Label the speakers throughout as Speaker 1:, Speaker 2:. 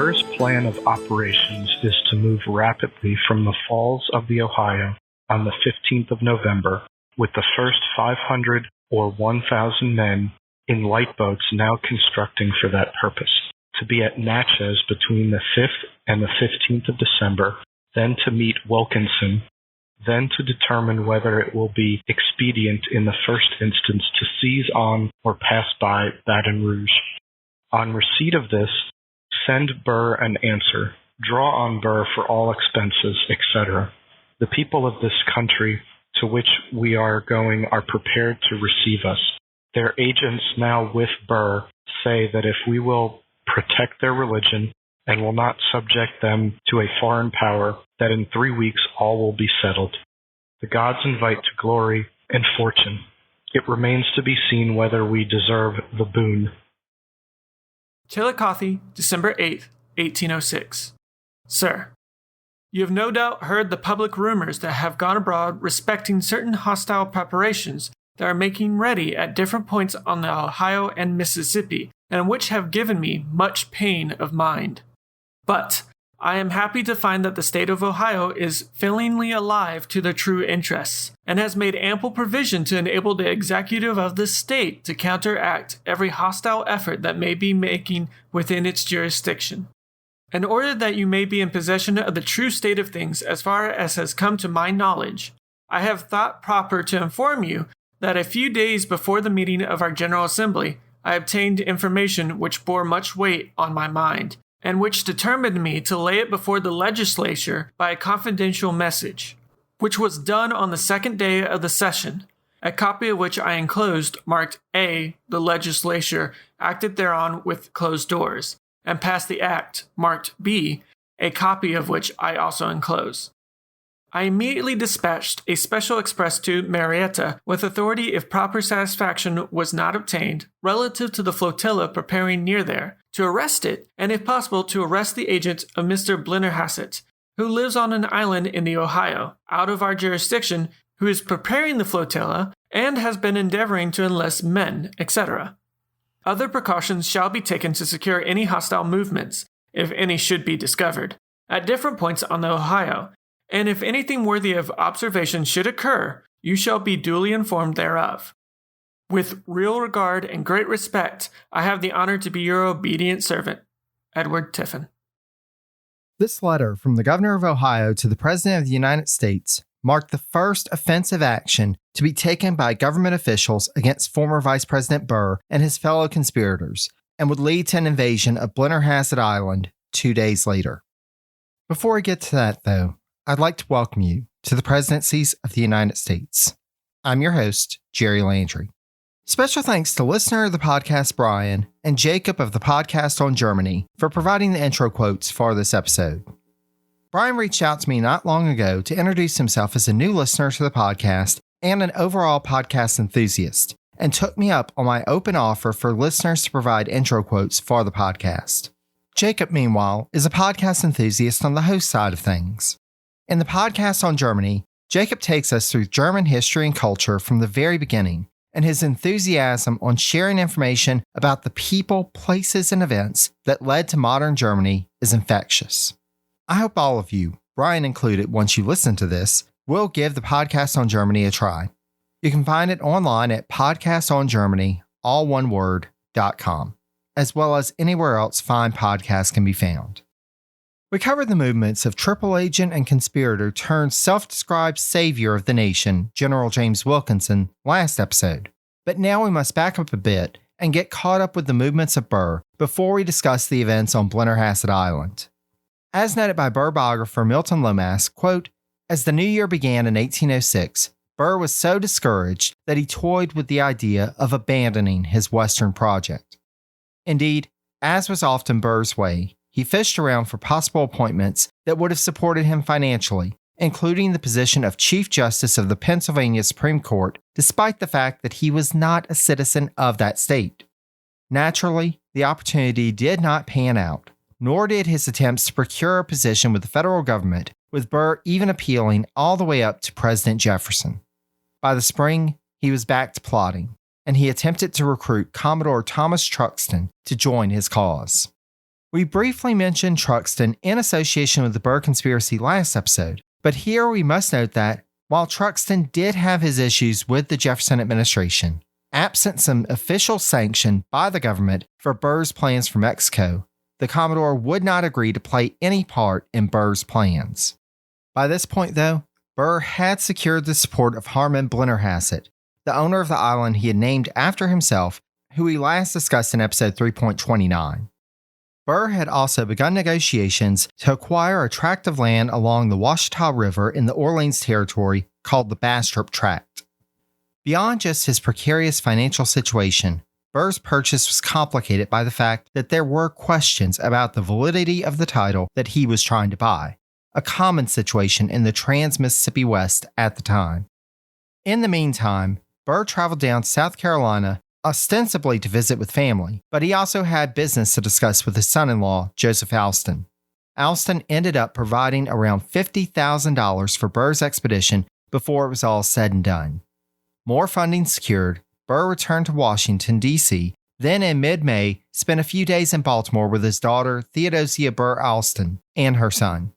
Speaker 1: Burr's plan of operations is to move rapidly from the falls of the Ohio on the 15th of November, with the first 500 or 1,000 men in light boats now constructing for that purpose, to be at Natchez between the 5th and the 15th of December, then to meet Wilkinson, then to determine whether it will be expedient in the first instance to seize on or pass by Baton Rouge. On receipt of this, send Burr an answer, draw on Burr for all expenses, etc. The people of this country to which we are going are prepared to receive us. Their agents now with Burr say that if we will protect their religion and will not subject them to a foreign power, that in 3 weeks all will be settled. The gods invite to glory and fortune. It remains to be seen whether we deserve the boon.
Speaker 2: Chillicothe, December 8th, 1806. Sir, you have no doubt heard the public rumors that have gone abroad respecting certain hostile preparations that are making ready at different points on the Ohio and Mississippi, and which have given me much pain of mind. But I am happy to find that the state of Ohio is fillingly alive to their true interests, and has made ample provision to enable the executive of this state to counteract every hostile effort that may be making within its jurisdiction. In order that you may be in possession of the true state of things as far as has come to my knowledge, I have thought proper to inform you that a few days before the meeting of our General Assembly, I obtained information which bore much weight on my mind, and which determined me to lay it before the legislature by a confidential message, which was done on the second day of the session, a copy of which I enclosed marked A, the legislature acted thereon with closed doors, and passed the act marked B, a copy of which I also enclose. I immediately dispatched a special express to Marietta with authority if proper satisfaction was not obtained relative to the flotilla preparing near there, to arrest it, and if possible to arrest the agent of Mr. Blennerhassett, who lives on an island in the Ohio, out of our jurisdiction, who is preparing the flotilla and has been endeavoring to enlist men, etc. Other precautions shall be taken to secure any hostile movements, if any should be discovered, at different points on the Ohio, and if anything worthy of observation should occur, you shall be duly informed thereof. With real regard and great respect, I have the honor to be your obedient servant, Edward Tiffin.
Speaker 3: This letter from the Governor of Ohio to the President of the United States marked the first offensive action to be taken by government officials against former Vice President Burr and his fellow conspirators, and would lead to an invasion of Blennerhassett Island 2 days later. Before we get to that, though, I'd like to welcome you to the Presidencies of the United States. I'm your host, Jerry Landry. Special thanks to listener of the podcast, Brian, and Jacob of the podcast on Germany for providing the intro quotes for this episode. Brian reached out to me not long ago to introduce himself as a new listener to the podcast and an overall podcast enthusiast, and took me up on my open offer for listeners to provide intro quotes for the podcast. Jacob, meanwhile, is a podcast enthusiast on the host side of things. In the podcast on Germany, Jacob takes us through German history and culture from the very beginning, and his enthusiasm on sharing information about the people, places, and events that led to modern Germany is infectious. I hope all of you, Brian included, once you listen to this, will give the podcast on Germany a try. You can find it online at podcastongermany, all one word, .com, as well as anywhere else fine podcasts can be found. We covered the movements of triple agent and conspirator turned self-described savior of the nation, General James Wilkinson, last episode. But now we must back up a bit and get caught up with the movements of Burr before we discuss the events on Blennerhassett Island. As noted by Burr biographer Milton Lomas, quote, as the new year began in 1806, Burr was so discouraged that he toyed with the idea of abandoning his Western project. Indeed, as was often Burr's way, he fished around for possible appointments that would have supported him financially, including the position of Chief Justice of the Pennsylvania Supreme Court, despite the fact that he was not a citizen of that state. Naturally, the opportunity did not pan out, nor did his attempts to procure a position with the federal government, with Burr even appealing all the way up to President Jefferson. By the spring, he was back to plotting, and he attempted to recruit Commodore Thomas Truxtun to join his cause. We briefly mentioned Truxtun in association with the Burr conspiracy last episode, but here we must note that while Truxtun did have his issues with the Jefferson administration, absent some official sanction by the government for Burr's plans for Mexico, the Commodore would not agree to play any part in Burr's plans. By this point, though, Burr had secured the support of Harmon Blennerhassett, the owner of the island he had named after himself, who we last discussed in episode 3.29. Burr had also begun negotiations to acquire a tract of land along the Washita River in the Orleans Territory called the Bastrop Tract. Beyond just his precarious financial situation, Burr's purchase was complicated by the fact that there were questions about the validity of the title that he was trying to buy, a common situation in the Trans-Mississippi West at the time. In the meantime, Burr traveled down to South Carolina ostensibly to visit with family, but he also had business to discuss with his son-in-law, Joseph Alston. Alston ended up providing around $50,000 for Burr's expedition before it was all said and done. More funding secured, Burr returned to Washington, D.C., then in mid-May spent a few days in Baltimore with his daughter, Theodosia Burr Alston, and her son.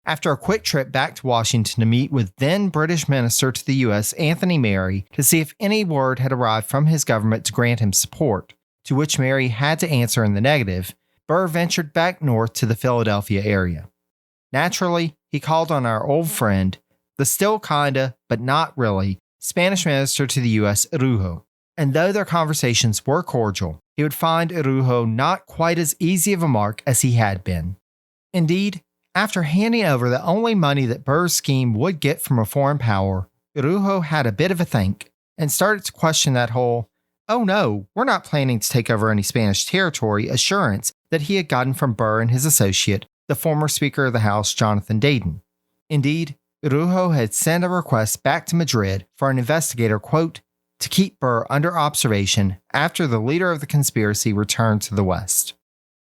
Speaker 3: After a quick trip back to Washington to meet with then British Minister to the U.S. Anthony Merry to see if any word had arrived from his government to grant him support, to which Merry had to answer in the negative, Burr ventured back north to the Philadelphia area. Naturally, he called on our old friend, the still kinda, but not really, Spanish Minister to the U.S. Araujo, and though their conversations were cordial, he would find Araujo not quite as easy of a mark as he had been. Indeed, after handing over the only money that Burr's scheme would get from a foreign power, Araujo had a bit of a think and started to question that whole, "Oh no, we're not planning to take over any Spanish territory" assurance that he had gotten from Burr and his associate, the former Speaker of the House, Jonathan Dayton. Indeed, Araujo had sent a request back to Madrid for an investigator, quote, to keep Burr under observation after the leader of the conspiracy returned to the West.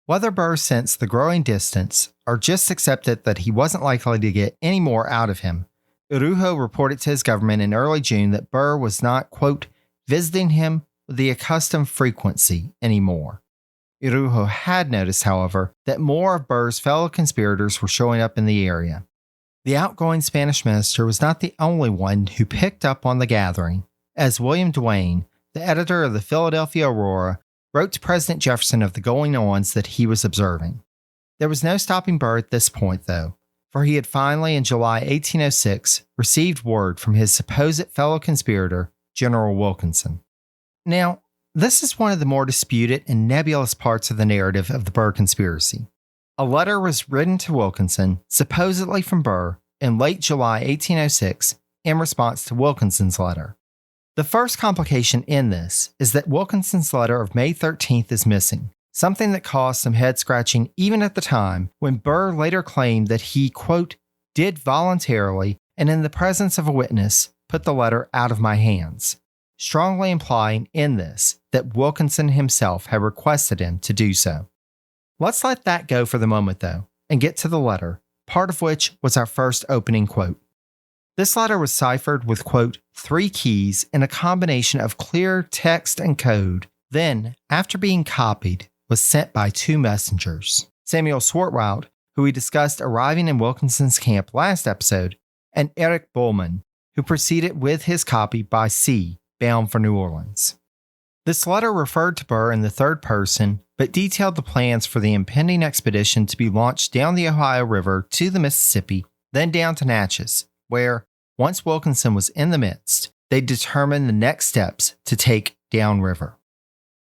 Speaker 3: Whether Burr sensed the growing distance or just accepted that he wasn't likely to get any more out of him, Araujo reported to his government in early June that Burr was not, quote, visiting him with the accustomed frequency anymore. Araujo had noticed, however, that more of Burr's fellow conspirators were showing up in the area. The outgoing Spanish minister was not the only one who picked up on the gathering, as William Duane, the editor of the Philadelphia Aurora, wrote to President Jefferson of the going-ons that he was observing. There was no stopping Burr at this point, though, for he had finally, in July 1806, received word from his supposed fellow conspirator, General Wilkinson. Now, this is one of the more disputed and nebulous parts of the narrative of the Burr conspiracy. A letter was written to Wilkinson, supposedly from Burr, in late July 1806, in response to Wilkinson's letter. The first complication in this is that Wilkinson's letter of May 13th is missing, something that caused some head-scratching even at the time when Burr later claimed that he, quote, did voluntarily and in the presence of a witness put the letter out of my hands, strongly implying in this that Wilkinson himself had requested him to do so. Let's let that go for the moment, though, and get to the letter, part of which was our first opening quote. This letter was ciphered with, quote, 3 keys in a combination of clear text and code, then, after being copied, was sent by 2 messengers, Samuel Swartwout, who we discussed arriving in Wilkinson's camp last episode, and Eric Bullman, who proceeded with his copy by sea, bound for New Orleans. This letter referred to Burr in the third person, but detailed the plans for the impending expedition to be launched down the Ohio River to the Mississippi, then down to Natchez, where, once Wilkinson was in the midst, they determined the next steps to take downriver.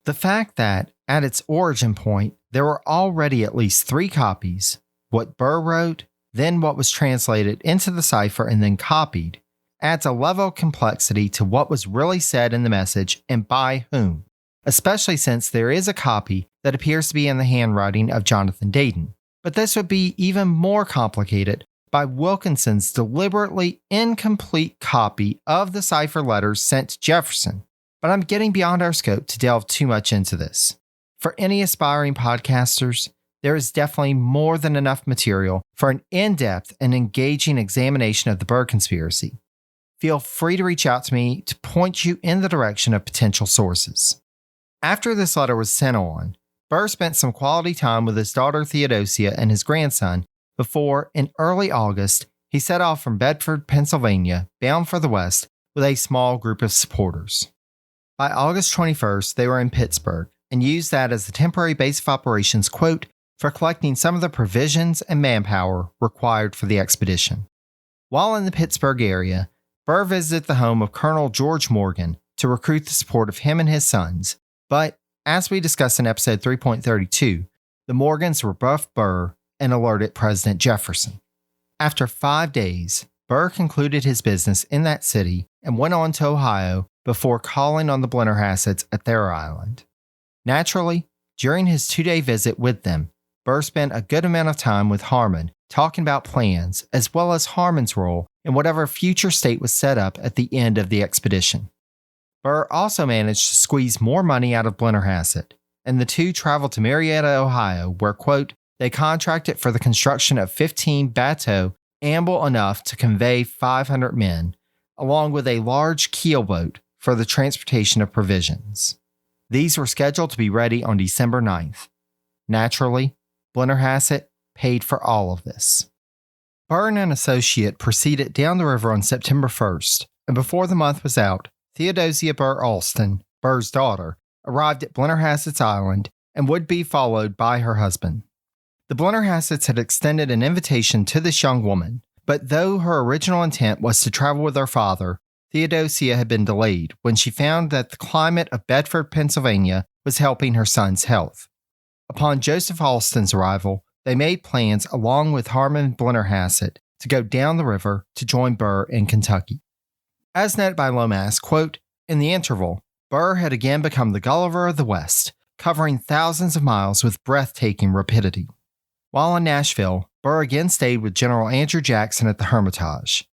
Speaker 3: The fact that, at its origin point, there were already at least 3 copies, what Burr wrote, then what was translated into the cipher and then copied, adds a level of complexity to what was really said in the message and by whom, especially since there is a copy that appears to be in the handwriting of Jonathan Dayton. But this would be even more complicated by Wilkinson's deliberately incomplete copy of the cipher letters sent to Jefferson. But I'm getting beyond our scope to delve too much into this. For any aspiring podcasters, there is definitely more than enough material for an in-depth and engaging examination of the Burr conspiracy. Feel free to reach out to me to point you in the direction of potential sources. After this letter was sent on, Burr spent some quality time with his daughter Theodosia and his grandson before, in early August, he set off from Bedford, Pennsylvania, bound for the West with a small group of supporters. By August 21st, they were in Pittsburgh and used that as the temporary base of operations, quote, for collecting some of the provisions and manpower required for the expedition. While in the Pittsburgh area, Burr visited the home of Colonel George Morgan to recruit the support of him and his sons, but, as we discussed in episode 3.32, the Morgans rebuffed Burr and alerted President Jefferson. After 5 days, Burr concluded his business in that city and went on to Ohio before calling on the Blennerhassetts at their island. Naturally, during his 2-day visit with them, Burr spent a good amount of time with Harmon talking about plans as well as Harmon's role in whatever future state was set up at the end of the expedition. Burr also managed to squeeze more money out of Blennerhassett, and the two traveled to Marietta, Ohio, where, quote, they contracted for the construction of 15 bateaux ample enough to convey 500 men, along with a large keelboat for the transportation of provisions. These were scheduled to be ready on December 9th. Naturally, Blennerhassett paid for all of this. Burr and an associate proceeded down the river on September 1st, and before the month was out, Theodosia Burr Alston, Burr's daughter, arrived at Blennerhassett's island and would be followed by her husband. The Blennerhassetts had extended an invitation to this young woman, but though her original intent was to travel with her father, Theodosia had been delayed when she found that the climate of Bedford, Pennsylvania was helping her son's health. Upon Joseph Alston's arrival, they made plans along with Harmon Blennerhassett to go down the river to join Burr in Kentucky. As noted by Lomas, quote, in the interval, Burr had again become the Gulliver of the West, covering thousands of miles with breathtaking rapidity. While in Nashville, Burr again stayed with General Andrew Jackson at the Hermitage.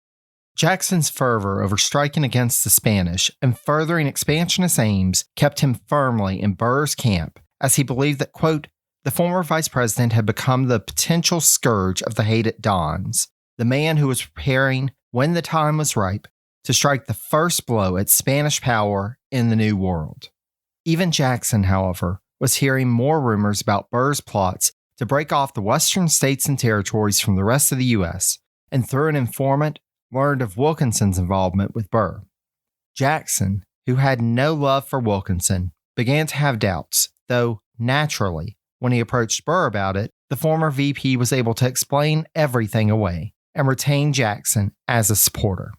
Speaker 3: Jackson's fervor over striking against the Spanish and furthering expansionist aims kept him firmly in Burr's camp, as he believed that, quote, the former vice president had become the potential scourge of the hated Dons, the man who was preparing, when the time was ripe, to strike the first blow at Spanish power in the New World. Even Jackson, however, was hearing more rumors about Burr's plots to break off the western states and territories from the rest of the U.S., and through an informant, learned of Wilkinson's involvement with Burr. Jackson, who had no love for Wilkinson, began to have doubts, though, naturally, when he approached Burr about it, the former VP was able to explain everything away and retain Jackson as a supporter.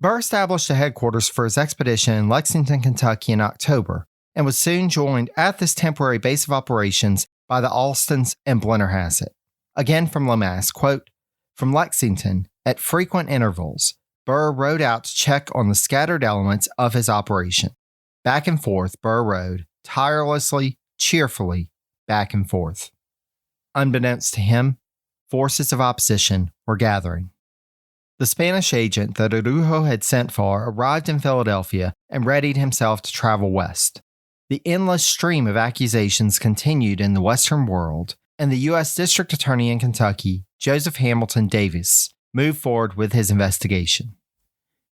Speaker 3: Burr established a headquarters for his expedition in Lexington, Kentucky in October, and was soon joined at this temporary base of operations by the Alstons and Blennerhassett. Again from Lomas, quote, from Lexington, at frequent intervals, Burr rode out to check on the scattered elements of his operation. Back and forth, Burr rode, tirelessly, cheerfully, back and forth. Unbeknownst to him, forces of opposition were gathering. The Spanish agent that Araujo had sent for arrived in Philadelphia and readied himself to travel west. The endless stream of accusations continued in the Western world, and the U.S. District Attorney in Kentucky, Joseph Hamilton Davis, moved forward with his investigation.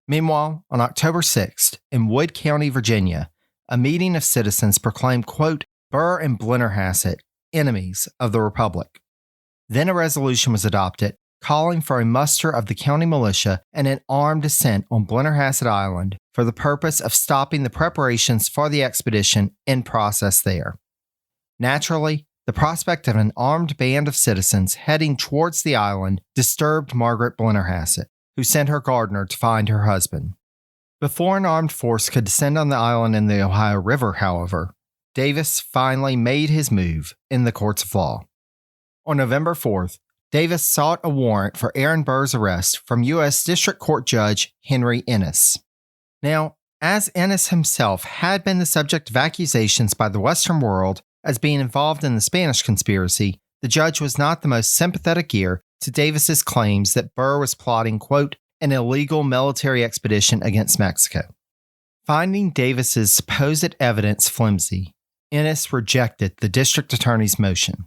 Speaker 3: Meanwhile, on October 6th, in Wood County, Virginia, a meeting of citizens proclaimed, quote, Burr and Blennerhassett, enemies of the Republic. Then a resolution was adopted calling for a muster of the county militia and an armed descent on Blennerhassett Island for the purpose of stopping the preparations for the expedition in process there. Naturally, the prospect of an armed band of citizens heading towards the island disturbed Margaret Blennerhassett, who sent her gardener to find her husband. Before an armed force could descend on the island in the Ohio River, however, Davis finally made his move in the courts of law. On November 4th, Davis sought a warrant for Aaron Burr's arrest from U.S. District Court Judge Henry Ennis. Now, as Ennis himself had been the subject of accusations by the Western world as being involved in the Spanish conspiracy, the judge was not the most sympathetic ear to Davis's claims that Burr was plotting, quote, an illegal military expedition against Mexico. Finding Davis's supposed evidence flimsy, Ennis rejected the district attorney's motion.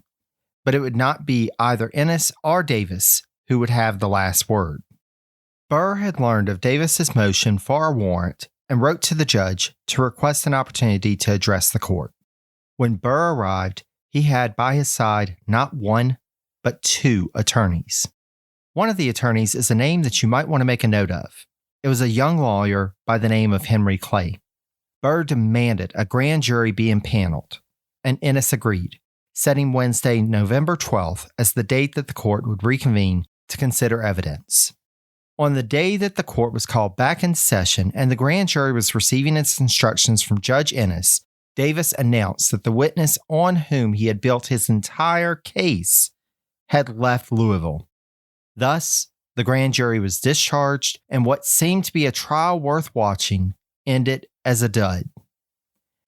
Speaker 3: But it would not be either Ennis or Davis who would have the last word. Burr had learned of Davis's motion for a warrant and wrote to the judge to request an opportunity to address the court. When Burr arrived, he had by his side not one, but two attorneys. One of the attorneys is a name that you might want to make a note of. It was a young lawyer by the name of Henry Clay. Burr demanded a grand jury be impaneled, and Ennis agreed, setting Wednesday, November 12th as the date that the court would reconvene to consider evidence. On the day that the court was called back into session and the grand jury was receiving its instructions from Judge Ennis, Davis announced that the witness on whom he had built his entire case had left Louisville. Thus, the grand jury was discharged, and what seemed to be a trial worth watching ended as a dud.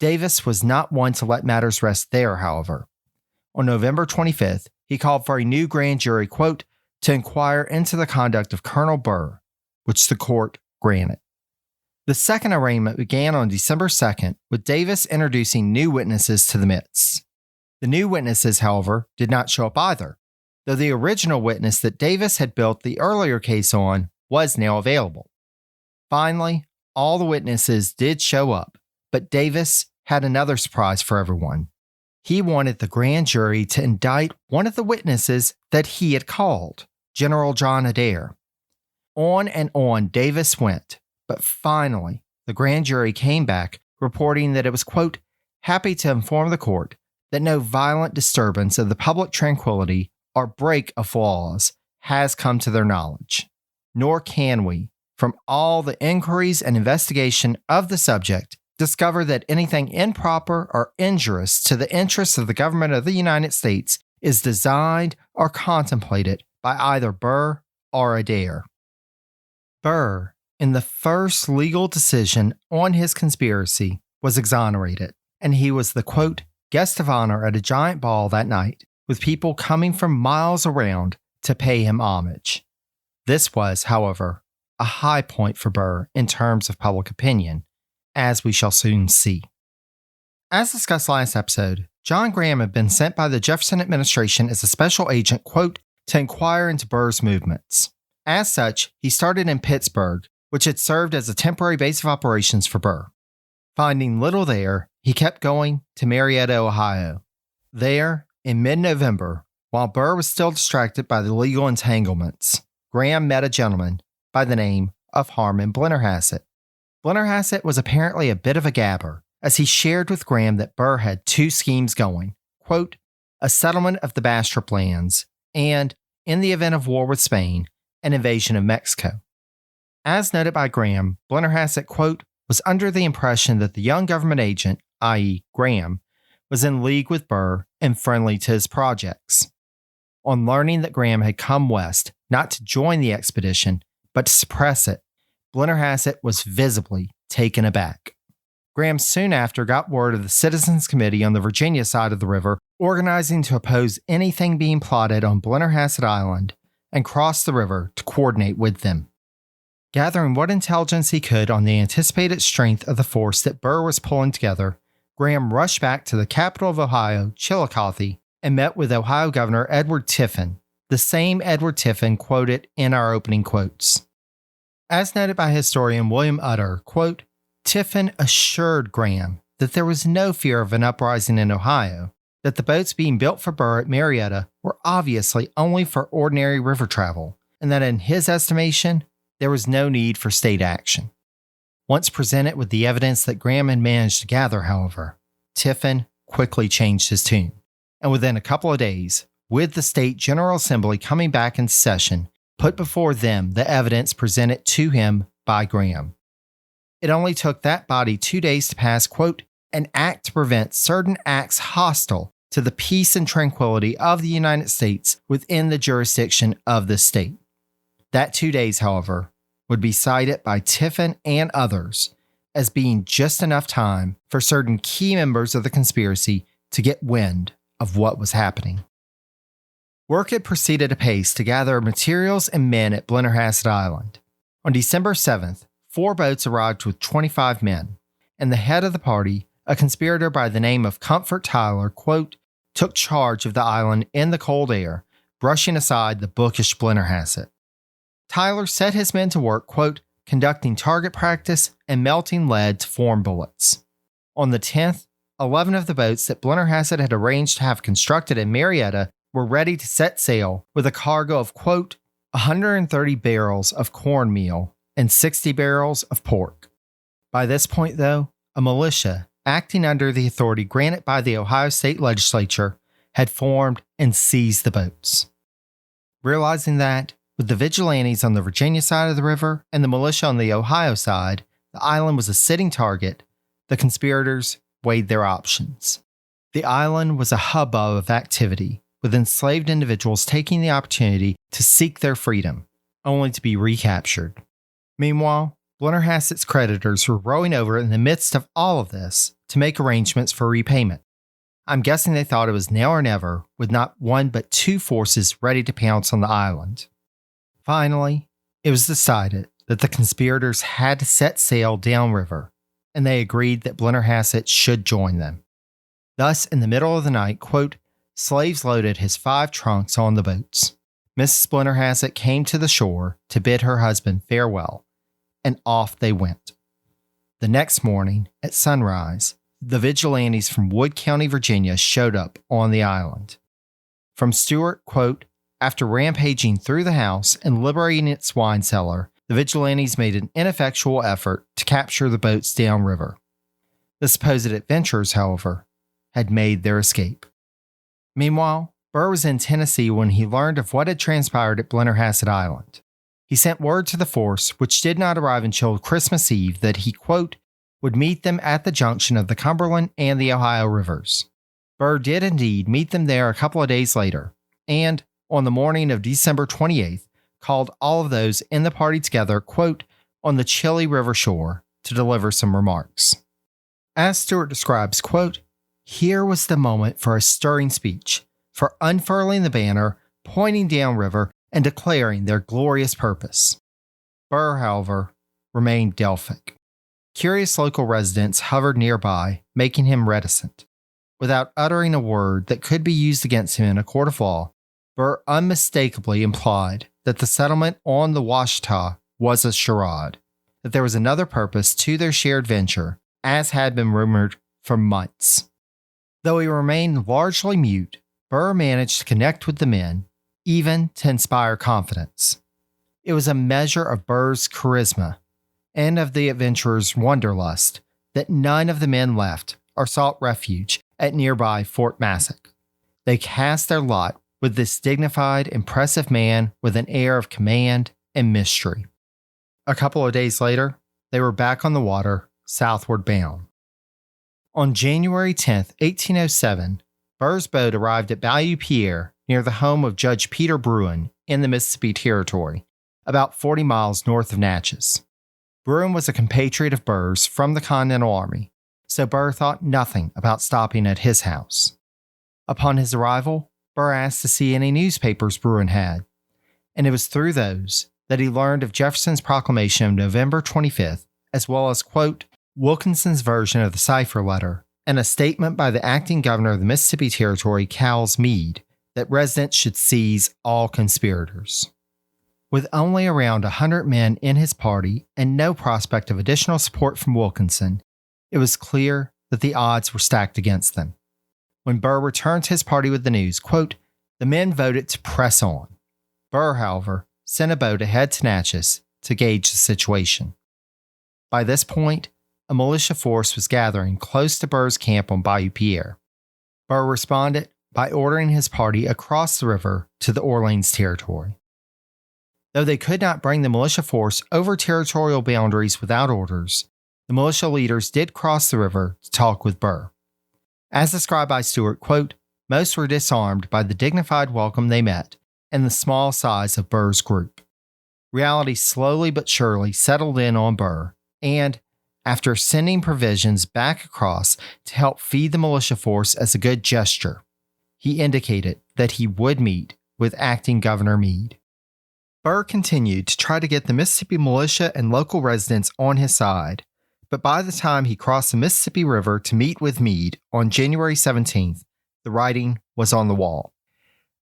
Speaker 3: Davis was not one to let matters rest there, however. On November 25th, he called for a new grand jury, quote, to inquire into the conduct of Colonel Burr, which the court granted. The second arraignment began on December 2nd, with Davis introducing new witnesses to the midst. The new witnesses, however, did not show up either, though the original witness that Davis had built the earlier case on was now available. Finally, all the witnesses did show up, but Davis had another surprise for everyone. He wanted the grand jury to indict one of the witnesses that he had called, General John Adair. On and on Davis went, but finally the grand jury came back reporting that it was, quote, happy to inform the court that no violent disturbance of the public tranquility or break of laws has come to their knowledge, nor can we, from all the inquiries and investigation of the subject, discover that anything improper or injurious to the interests of the government of the United States is designed or contemplated by either Burr or Adair. Burr, in the first legal decision on his conspiracy, was exonerated, and he was the, quote, guest of honor at a giant ball that night, with people coming from miles around to pay him homage. This was, however, a high point for Burr in terms of public opinion, as we shall soon see. As discussed last episode, John Graham had been sent by the Jefferson administration as a special agent, quote, to inquire into Burr's movements. As such, he started in Pittsburgh, which had served as a temporary base of operations for Burr. Finding little there, he kept going to Marietta, Ohio. There, in mid-November, while Burr was still distracted by the legal entanglements, Graham met a gentleman by the name of Harmon Blennerhassett. Blennerhassett was apparently a bit of a gabber, as he shared with Graham that Burr had two schemes going, quote, a settlement of the Bastrop lands, and, in the event of war with Spain, an invasion of Mexico. As noted by Graham, Blennerhassett, quote, was under the impression that the young government agent, i.e. Graham, was in league with Burr and friendly to his projects. On learning that Graham had come west not to join the expedition, but to suppress it, Blennerhassett was visibly taken aback. Graham soon after got word of the Citizens Committee on the Virginia side of the river organizing to oppose anything being plotted on Blennerhassett Island and crossed the river to coordinate with them. Gathering what intelligence he could on the anticipated strength of the force that Burr was pulling together, Graham rushed back to the capital of Ohio, Chillicothe, and met with Ohio Governor Edward Tiffin, the same Edward Tiffin quoted in our opening quotes. As noted by historian William Utter, quote, Tiffin assured Graham that there was no fear of an uprising in Ohio, that the boats being built for Burr at Marietta were obviously only for ordinary river travel, and that in his estimation, there was no need for state action. Once presented with the evidence that Graham had managed to gather, however, Tiffin quickly changed his tune, and within a couple of days, with the State General Assembly coming back in session, put before them the evidence presented to him by Graham. It only took that body 2 days to pass, quote, an act to prevent certain acts hostile to the peace and tranquility of the United States within the jurisdiction of the state. That 2 days, however, would be cited by Tiffin and others as being just enough time for certain key members of the conspiracy to get wind of what was happening. Work had proceeded apace to gather materials and men at Blennerhassett Island. On December 7th, 4 boats arrived with 25 men, and the head of the party, a conspirator by the name of Comfort Tyler, quote, took charge of the island in the cold air, brushing aside the bookish Blennerhassett. Tyler set his men to work, quote, conducting target practice and melting lead to form bullets. On the 10th, 11 of the boats that Blennerhassett had arranged to have constructed in Marietta were ready to set sail with a cargo of, quote, 130 barrels of cornmeal and 60 barrels of pork. By this point, though, a militia, acting under the authority granted by the Ohio State Legislature, had formed and seized the boats. Realizing that, with the vigilantes on the Virginia side of the river and the militia on the Ohio side, the island was a sitting target, the conspirators weighed their options. The island was a hubbub of activity, with enslaved individuals taking the opportunity to seek their freedom, only to be recaptured. Meanwhile, Blennerhassett's creditors were rowing over in the midst of all of this to make arrangements for repayment. I'm guessing they thought it was now or never, with not one but two forces ready to pounce on the island. Finally, it was decided that the conspirators had to set sail downriver, and they agreed that Blennerhassett should join them. Thus, in the middle of the night, quote, slaves loaded his 5 trunks on the boats. Mrs. Blennerhassett came to the shore to bid her husband farewell, and off they went. The next morning, at sunrise, the vigilantes from Wood County, Virginia showed up on the island. From Stewart, quote, after rampaging through the house and liberating its wine cellar, the vigilantes made an ineffectual effort to capture the boats downriver. The supposed adventurers, however, had made their escape. Meanwhile, Burr was in Tennessee when he learned of what had transpired at Blennerhassett Island. He sent word to the force, which did not arrive until Christmas Eve, that he, quote, would meet them at the junction of the Cumberland and the Ohio rivers. Burr did indeed meet them there a couple of days later, and, on the morning of December 28th, called all of those in the party together, quote, on the chilly river shore to deliver some remarks. As Stewart describes, quote, here was the moment for a stirring speech, for unfurling the banner, pointing downriver, and declaring their glorious purpose. Burr, however, remained Delphic. Curious local residents hovered nearby, making him reticent. Without uttering a word that could be used against him in a court of law, Burr unmistakably implied that the settlement on the Washita was a charade, that there was another purpose to their shared venture, as had been rumored for months. Though he remained largely mute, Burr managed to connect with the men, even to inspire confidence. It was a measure of Burr's charisma and of the adventurers' wanderlust that none of the men left or sought refuge at nearby Fort Massac. They cast their lot with this dignified, impressive man with an air of command and mystery. A couple of days later, they were back on the water, southward bound. On January 10, 1807, Burr's boat arrived at Bayou Pierre near the home of Judge Peter Bruin in the Mississippi Territory, about 40 miles north of Natchez. Bruin was a compatriot of Burr's from the Continental Army, so Burr thought nothing about stopping at his house. Upon his arrival, Burr asked to see any newspapers Bruin had, and it was through those that he learned of Jefferson's proclamation of November 25th, as well as, quote, Wilkinson's version of the cipher letter, and a statement by the acting governor of the Mississippi Territory, Cowles Meade, that residents should seize all conspirators. With only around 100 men in his party and no prospect of additional support from Wilkinson, it was clear that the odds were stacked against them. When Burr returned to his party with the news, quote, the men voted to press on. Burr, however, sent a boat ahead to Natchez to gauge the situation. By this point, a militia force was gathering close to Burr's camp on Bayou Pierre. Burr responded by ordering his party across the river to the Orleans Territory. Though they could not bring the militia force over territorial boundaries without orders, the militia leaders did cross the river to talk with Burr. As described by Stewart, quote, most were disarmed by the dignified welcome they met and the small size of Burr's group. Reality slowly but surely settled in on Burr, and, after sending provisions back across to help feed the militia force as a good gesture, he indicated that he would meet with acting Governor Meade. Burr continued to try to get the Mississippi militia and local residents on his side, but by the time he crossed the Mississippi River to meet with Meade on January 17th, the writing was on the wall.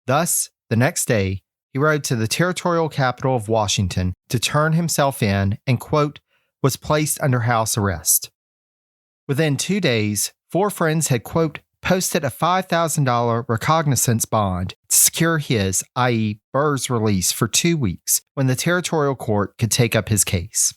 Speaker 3: Thus, the next day, he rode to the territorial capital of Washington to turn himself in and, quote, was placed under house arrest. Within 2 days, 4 friends had, quote, posted a $5,000 recognizance bond to secure his, i.e. Burr's, release for 2 weeks when the territorial court could take up his case.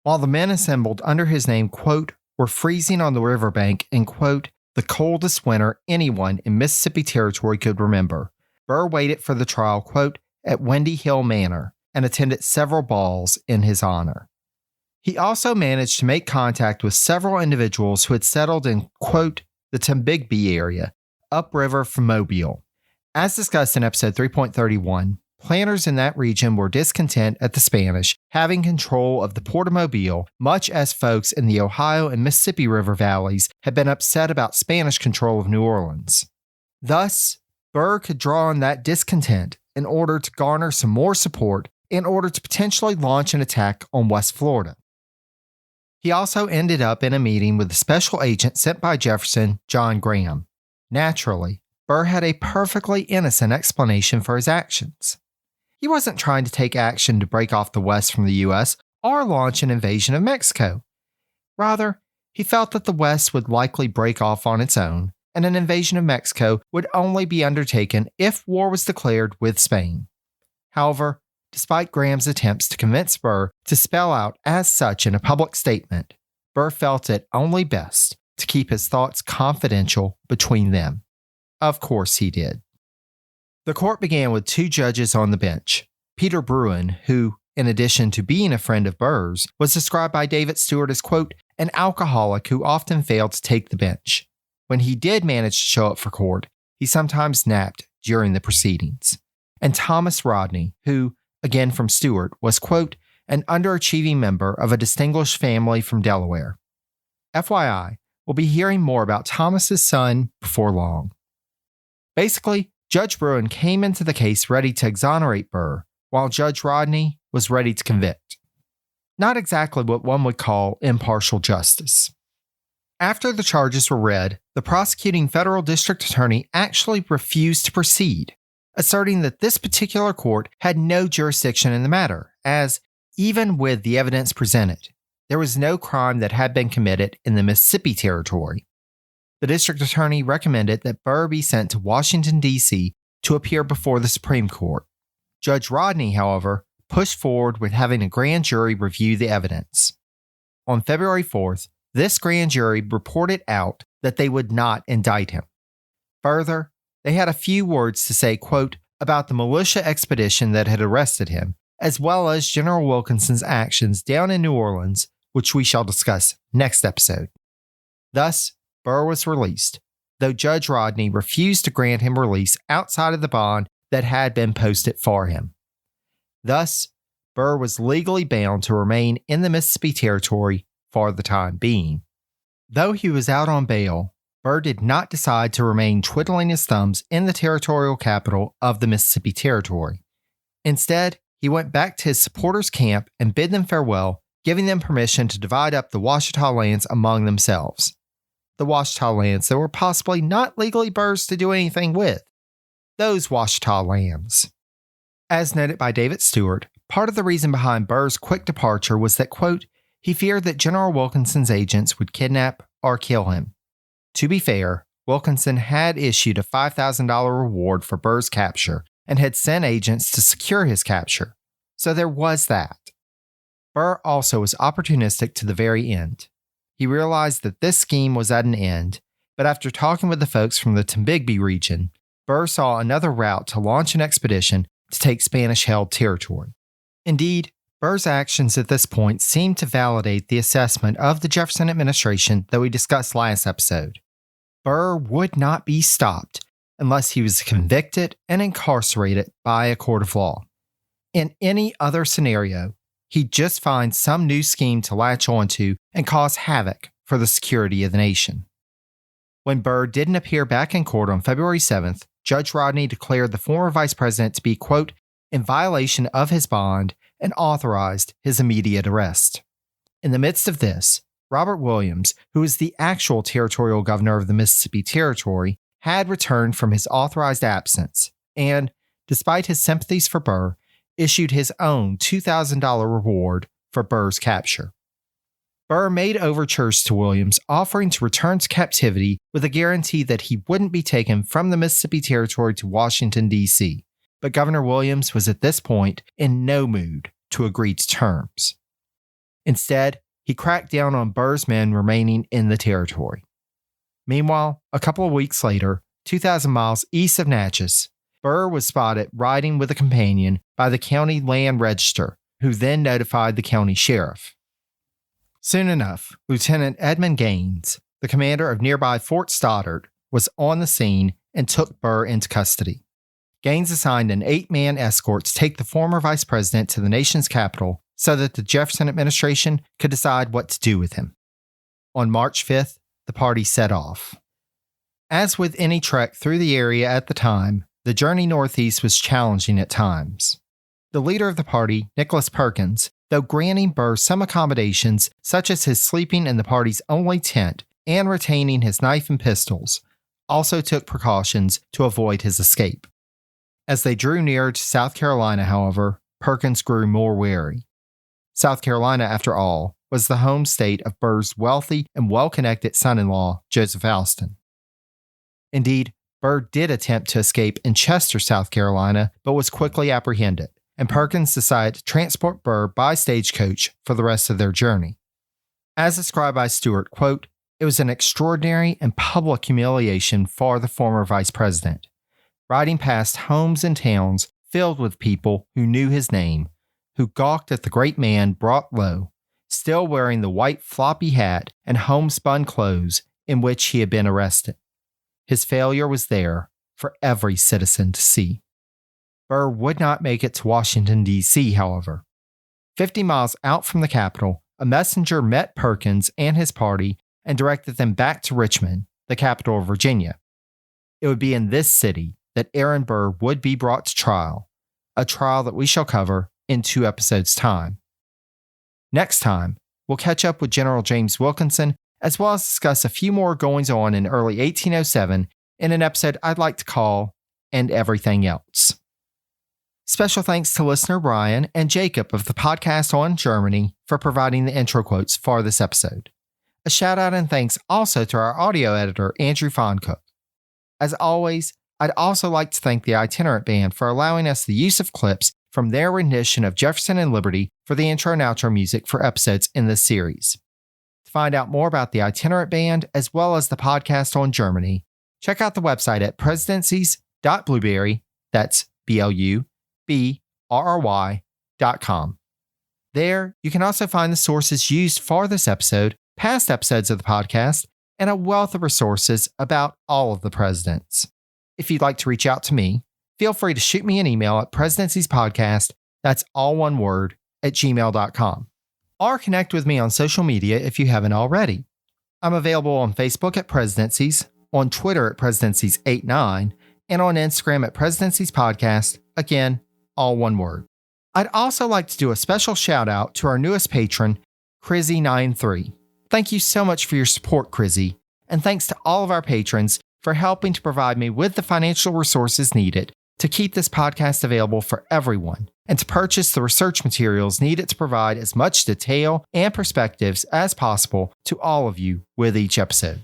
Speaker 3: While the men assembled under his name, quote, were freezing on the riverbank in, quote, the coldest winter anyone in Mississippi Territory could remember, Burr waited for the trial, quote, at Windy Hill Manor and attended several balls in his honor. He also managed to make contact with several individuals who had settled in, quote, the Tombigbee area, upriver from Mobile. As discussed in episode 3.31, planters in that region were discontent at the Spanish having control of the Port of Mobile, much as folks in the Ohio and Mississippi River valleys had been upset about Spanish control of New Orleans. Thus, Burr could draw on that discontent in order to garner some more support in order to potentially launch an attack on West Florida. He also ended up in a meeting with the special agent sent by Jefferson, John Graham. Naturally, Burr had a perfectly innocent explanation for his actions. He wasn't trying to take action to break off the West from the U.S. or launch an invasion of Mexico. Rather, he felt that the West would likely break off on its own, and an invasion of Mexico would only be undertaken if war was declared with Spain. However, despite Graham's attempts to convince Burr to spell out as such in a public statement, Burr felt it only best to keep his thoughts confidential between them. Of course he did. The court began with 2 judges on the bench. Peter Bruin, who, in addition to being a friend of Burr's, was described by David Stewart as, quote, an alcoholic who often failed to take the bench. When he did manage to show up for court, he sometimes napped during the proceedings. And Thomas Rodney, who, again from Stewart, was, quote, an underachieving member of a distinguished family from Delaware. FYI, we'll be hearing more about Thomas's son before long. Basically, Judge Bruin came into the case ready to exonerate Burr, while Judge Rodney was ready to convict. Not exactly what one would call impartial justice. After the charges were read, the prosecuting federal district attorney actually refused to proceed, asserting that this particular court had no jurisdiction in the matter, as, even with the evidence presented, there was no crime that had been committed in the Mississippi Territory. The district attorney recommended that Burr be sent to Washington, D.C. to appear before the Supreme Court. Judge Rodney, however, pushed forward with having a grand jury review the evidence. On February 4th, this grand jury reported out that they would not indict him. Further, they had a few words to say, quote, about the militia expedition that had arrested him, as well as General Wilkinson's actions down in New Orleans, which we shall discuss next episode. Thus, Burr was released, though Judge Rodney refused to grant him release outside of the bond that had been posted for him. Thus, Burr was legally bound to remain in the Mississippi Territory for the time being. Though he was out on bail, Burr did not decide to remain twiddling his thumbs in the territorial capital of the Mississippi Territory. Instead, he went back to his supporters' camp and bid them farewell, giving them permission to divide up the Washita lands among themselves. The Washita lands that were possibly not legally Burr's to do anything with. Those Washita lands. As noted by David Stewart, part of the reason behind Burr's quick departure was that, quote, he feared that General Wilkinson's agents would kidnap or kill him. To be fair, Wilkinson had issued a $5,000 reward for Burr's capture and had sent agents to secure his capture, so there was that. Burr also was opportunistic to the very end. He realized that this scheme was at an end, but after talking with the folks from the Tombigbee region, Burr saw another route to launch an expedition to take Spanish-held territory. Indeed, Burr's actions at this point seemed to validate the assessment of the Jefferson administration that we discussed last episode. Burr would not be stopped unless he was convicted and incarcerated by a court of law. In any other scenario, he'd just find some new scheme to latch onto and cause havoc for the security of the nation. When Burr didn't appear back in court on February 7th, Judge Rodney declared the former vice president to be, quote, in violation of his bond and authorized his immediate arrest. In the midst of this, Robert Williams, who was the actual territorial governor of the Mississippi Territory, had returned from his authorized absence and, despite his sympathies for Burr, issued his own $2,000 reward for Burr's capture. Burr made overtures to Williams, offering to return to captivity with a guarantee that he wouldn't be taken from the Mississippi Territory to Washington, D.C. But Governor Williams was at this point in no mood to agree to terms. Instead, he cracked down on Burr's men remaining in the territory. Meanwhile, a couple of weeks later, 2,000 miles east of Natchez, Burr was spotted riding with a companion by the county land register, who then notified the county sheriff. Soon enough, Lieutenant Edmund Gaines, the commander of nearby Fort Stoddard, was on the scene and took Burr into custody. Gaines assigned an 8-man escort to take the former vice president to the nation's capital so that the Jefferson administration could decide what to do with him. On March 5th, the party set off. As with any trek through the area at the time, the journey northeast was challenging at times. The leader of the party, Nicholas Perkins, though granting Burr some accommodations such as his sleeping in the party's only tent and retaining his knife and pistols, also took precautions to avoid his escape. As they drew nearer to South Carolina, however, Perkins grew more wary. South Carolina, after all, was the home state of Burr's wealthy and well-connected son-in-law, Joseph Alston. Indeed, Burr did attempt to escape in Chester, South Carolina, but was quickly apprehended, and Perkins decided to transport Burr by stagecoach for the rest of their journey. As described by Stewart, quote, "It was an extraordinary and public humiliation for the former vice president. Riding past homes and towns filled with people who knew his name, who gawked at the great man brought low, still wearing the white floppy hat and homespun clothes in which he had been arrested. His failure was there for every citizen to see." Burr would not make it to Washington, D.C., however. 50 miles out from the capital, a messenger met Perkins and his party and directed them back to Richmond, the capital of Virginia. It would be in this city that Aaron Burr would be brought to trial, a trial that we shall cover in 2 episodes' time. Next time, we'll catch up with General James Wilkinson, as well as discuss a few more goings-on in early 1807 in an episode I'd like to call And Everything Else. Special thanks to listener Brian and Jacob of the podcast on Germany for providing the intro quotes for this episode. A shout out and thanks also to our audio editor, Andrew Foncook. As always, I'd also like to thank the Itinerant Band for allowing us the use of clips from their rendition of Jefferson and Liberty for the intro and outro music for episodes in this series. To find out more about the Itinerant Band, as well as the podcast on Germany, check out the website at presidenciesblubrry, that's BLUBRRY.com. There, you can also find the sources used for this episode, past episodes of the podcast, and a wealth of resources about all of the presidents. If you'd like to reach out to me, feel free to shoot me an email at presidenciespodcast, that's all one word, @gmail.com. Or connect with me on social media if you haven't already. I'm available on Facebook at Presidencies, on Twitter at Presidencies89, and on Instagram at Presidenciespodcast, again, all one word. I'd also like to do a special shout out to our newest patron, Crizzy93. Thank you so much for your support, Crizzy, and thanks to all of our patrons for helping to provide me with the financial resources needed to keep this podcast available for everyone and to purchase the research materials needed to provide as much detail and perspectives as possible to all of you with each episode.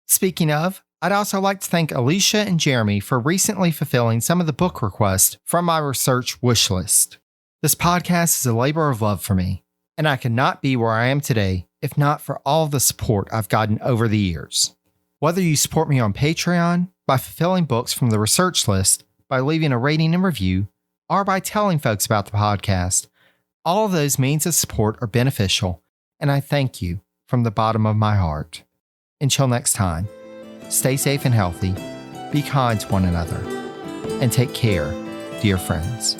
Speaker 3: Speaking of, I'd also like to thank Alicia and Jeremy for recently fulfilling some of the book requests from my research wish list. This podcast is a labor of love for me, and I could not be where I am today if not for all the support I've gotten over the years. Whether you support me on Patreon, by fulfilling books from the research list, by leaving a rating and review, or by telling folks about the podcast, all of those means of support are beneficial, and I thank you from the bottom of my heart. Until next time, stay safe and healthy, be kind to one another, and take care, dear friends.